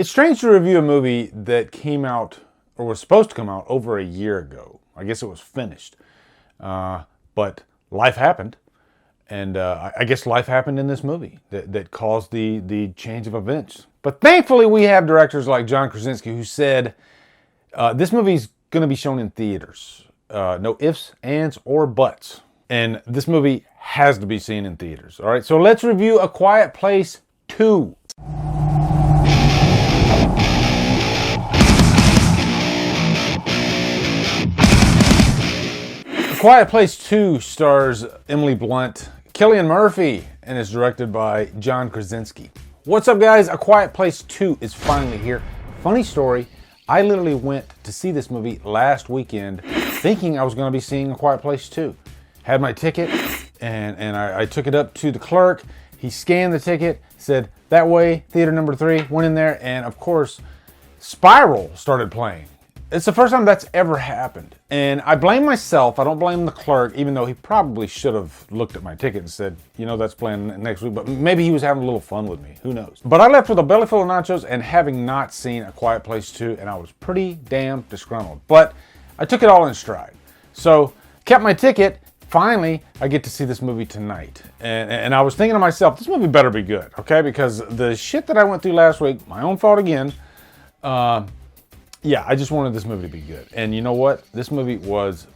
It's strange to review a movie that came out, or was supposed to come out, over a year ago. I guess it was finished. But life happened. And I guess life happened in this movie that caused the change of events. But thankfully we have directors like John Krasinsky who said, this movie's going to be shown in theaters. No ifs, ands, or buts. And this movie has to be seen in theaters. All right, so let's review A Quiet Place 2. A Quiet Place 2 stars Emily Blunt, Cillian Murphy, and is directed by John Krasinsky. What's up, guys? A Quiet Place 2 is finally here. Funny story, I literally went to see this movie last weekend thinking I was going to be seeing A Quiet Place 2. Had my ticket, and I took it up to the clerk. He scanned the ticket, said, that way, theater number 3, went in there, and of course, Spiral started playing. It's the first time that's ever happened. And I blame myself, I don't blame the clerk, even though he probably should have looked at my ticket and said, you know, that's playing next week, but maybe he was having a little fun with me, who knows. But I left with a belly full of nachos and having not seen A Quiet Place 2, and I was pretty damn disgruntled. But I took it all in stride. So, kept my ticket. Finally, I get to see this movie tonight. And I was thinking to myself, this movie better be good, okay? Because the shit that I went through last week, my own fault again, yeah, I just wanted this movie to be good. And you know what? This movie was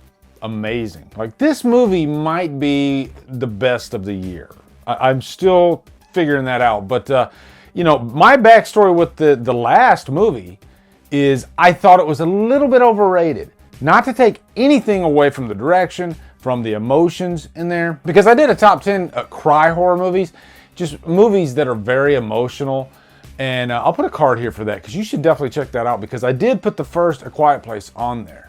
amazing. Like, this movie might be the best of the year. I'm still figuring that out. But, you know, my backstory with the last movie is I thought it was a little bit overrated. Not to take anything away from the direction, from the emotions in there. Because I did a top 10 cry horror movies. Just movies that are very emotional. And I'll put a card here for that because you should definitely check that out because I did put the first A Quiet Place on there.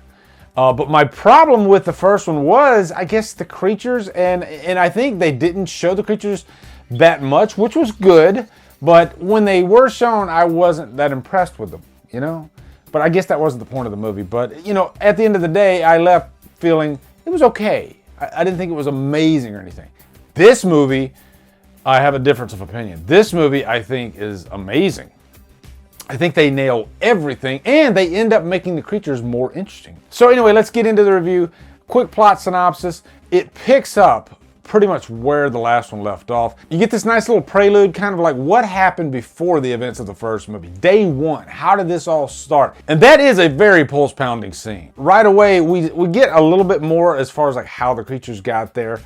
But my problem with the first one was, I guess, the creatures. And I think they didn't show the creatures that much, which was good. But when they were shown, I wasn't that impressed with them, you know? But I guess that wasn't the point of the movie. But, you know, at the end of the day, I left feeling it was okay. I didn't think it was amazing or anything. This movie, I have a difference of opinion. This movie, I think, is amazing. I think they nail everything, and they end up making the creatures more interesting. So anyway, let's get into the review. Quick plot synopsis. It picks up pretty much where the last one left off. You get this nice little prelude, kind of like what happened before the events of the first movie. Day one, how did this all start? And that is a very pulse-pounding scene. Right away, we get a little bit more as far as like how the creatures got there.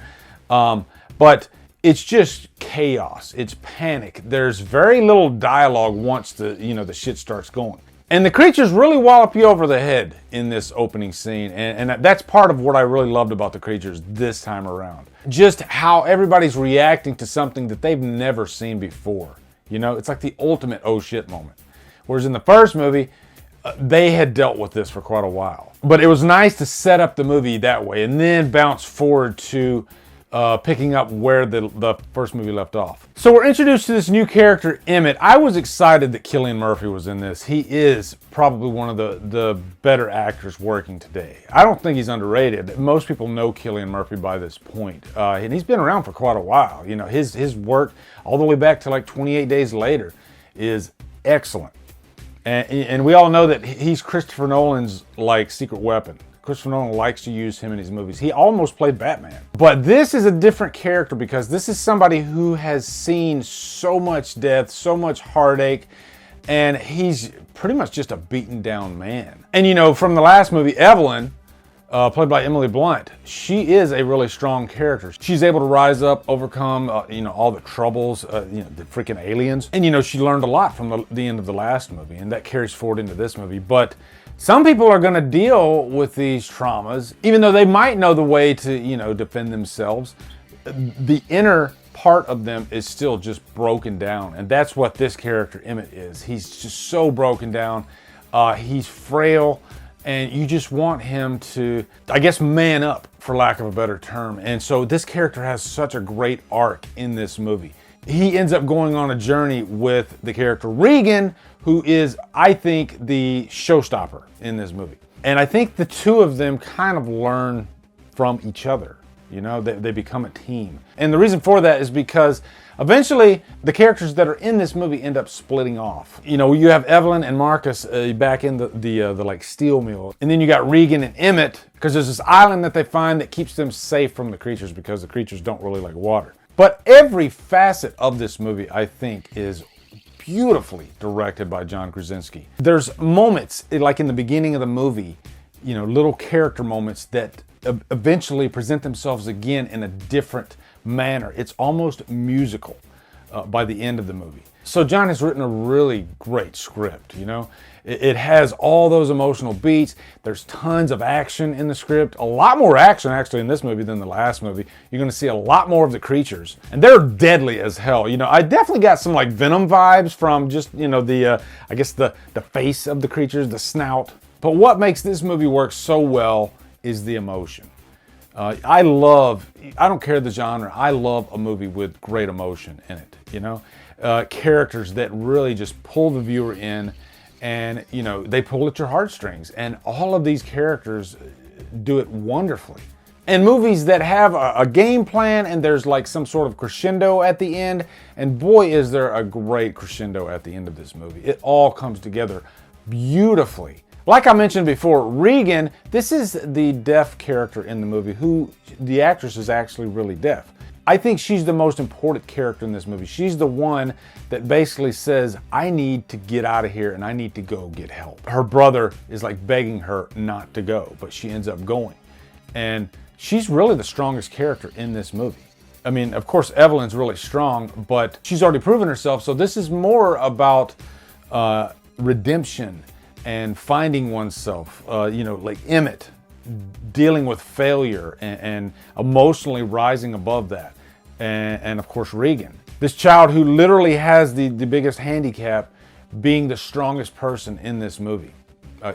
But it's just chaos. It's panic. There's very little dialogue once the shit starts going. And the creatures really wallop you over the head in this opening scene. And that's part of what I really loved about the creatures this time around. Just how everybody's reacting to something that they've never seen before. You know, it's like the ultimate oh shit moment. Whereas in the first movie, they had dealt with this for quite a while. But it was nice to set up the movie that way and then bounce forward to picking up where the first movie left off. So we're introduced to this new character, Emmett. I was excited that Cillian Murphy was in this. He is probably one of the better actors working today. I don't think he's underrated. Most people know Cillian Murphy by this point. And he's been around for quite a while. You know, his work all the way back to like 28 Days Later is excellent. And we all know that he's Christopher Nolan's like secret weapon. Christopher Nolan likes to use him in his movies. He almost played Batman. But this is a different character because this is somebody who has seen so much death, so much heartache, and he's pretty much just a beaten down man. And you know, from the last movie, Evelyn, played by Emily Blunt, she is a really strong character. She's able to rise up, overcome, all the troubles, the freaking aliens. And you know, she learned a lot from the end of the last movie, and that carries forward into this movie. But some people are going to deal with these traumas, even though they might know the way to, defend themselves. The inner part of them is still just broken down. And that's what this character, Emmett, is. He's just so broken down. He's frail. And you just want him to, I guess, man up, for lack of a better term. And so this character has such a great arc in this movie. He ends up going on a journey with the character Regan, who is, I think, the showstopper in this movie. And I think the two of them kind of learn from each other. You know, they become a team. And the reason for that is because eventually the characters that are in this movie end up splitting off. You know, you have Evelyn and Marcus back in the like steel mill. And then you got Regan and Emmett, because there's this island that they find that keeps them safe from the creatures, because the creatures don't really like water. But every facet of this movie, I think, is beautifully directed by John Krasinsky. There's moments, like in the beginning of the movie, you know, little character moments that eventually present themselves again in a different manner. It's almost musical by the end of the movie. So John has written a really great script, you know. It has all those emotional beats. There's tons of action in the script. A lot more action actually in this movie than the last movie. You're gonna see a lot more of the creatures, and they're deadly as hell. You know, I definitely got some like Venom vibes from just, you know, I guess the face of the creatures, the snout. But what makes this movie work so well is the emotion. I don't care the genre, I love a movie with great emotion in it, you know? Characters that really just pull the viewer in, and, you know, they pull at your heartstrings. And all of these characters do it wonderfully. And movies that have a game plan and there's like some sort of crescendo at the end, and boy is there a great crescendo at the end of this movie. It all comes together beautifully. Like I mentioned before, Regan, this is the deaf character in the movie, who the actress is actually really deaf. I think she's the most important character in this movie. She's the one that basically says, I need to get out of here and I need to go get help. Her brother is like begging her not to go, but she ends up going. And she's really the strongest character in this movie. I mean, of course, Evelyn's really strong, but she's already proven herself. So this is more about redemption and finding oneself, you know, like Emmett dealing with failure and emotionally rising above that. And of course, Regan, this child who literally has the biggest handicap, being the strongest person in this movie.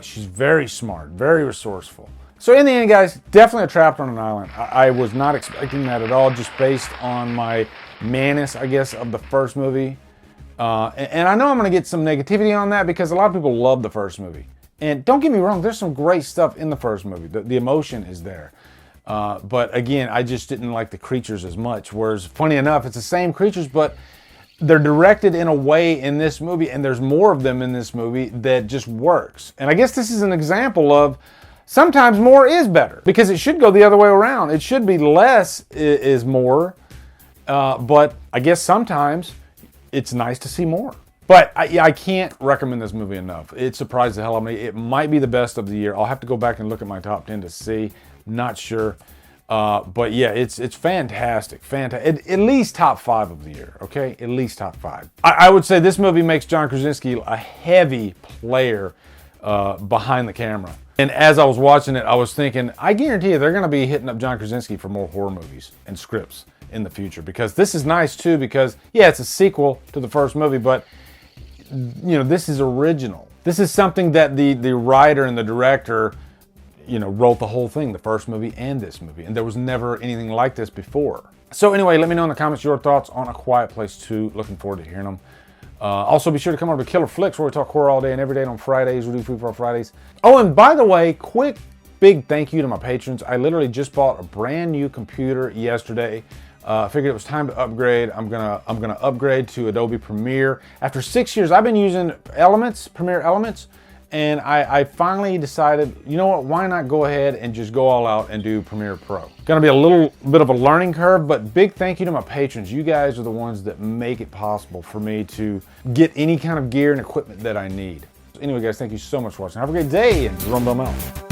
She's very smart, very resourceful. So in the end, guys, definitely a Trapped on an Island. I was not expecting that at all, just based on my madness, I guess, of the first movie. And I know I'm going to get some negativity on that because a lot of people love the first movie. And don't get me wrong, there's some great stuff in the first movie. The emotion is there. But again, I just didn't like the creatures as much. Whereas, funny enough, it's the same creatures, but they're directed in a way in this movie, and there's more of them in this movie that just works. And I guess this is an example of sometimes more is better, because it should go the other way around. It should be less is more, but I guess sometimes it's nice to see more. But I can't recommend this movie enough. It surprised the hell out of me. It might be the best of the year. I'll have to go back and look at my top 10 to see. Not sure. But yeah, it's fantastic. Fantastic. At least top 5 of the year, okay? At least top 5. I would say this movie makes John Krasinsky a heavy player behind the camera. And as I was watching it, I was thinking, I guarantee you they're going to be hitting up John Krasinsky for more horror movies and scripts in the future. Because this is nice too, because yeah, it's a sequel to the first movie, but you know, this is original. This is something that the writer and the director, you know, wrote the whole thing, the first movie and this movie. And there was never anything like this before. So anyway, let me know in the comments your thoughts on A Quiet Place 2. Looking forward to hearing them. Also, be sure to come over to Killer Flicks, where we talk horror all day and every day on Fridays. We do Free for Fridays. Oh, and by the way, quick, big thank you to my patrons. I literally just bought a brand new computer yesterday. Figured it was time to upgrade. I'm gonna upgrade to Adobe Premiere. After 6 years, I've been using Premiere Elements, and I finally decided, you know what, why not go ahead and just go all out and do Premiere Pro. Gonna be a little bit of a learning curve, but big thank you to my patrons. You guys are the ones that make it possible for me to get any kind of gear and equipment that I need. Anyway, guys, thank you so much for watching. Have a great day, and Drumdums out.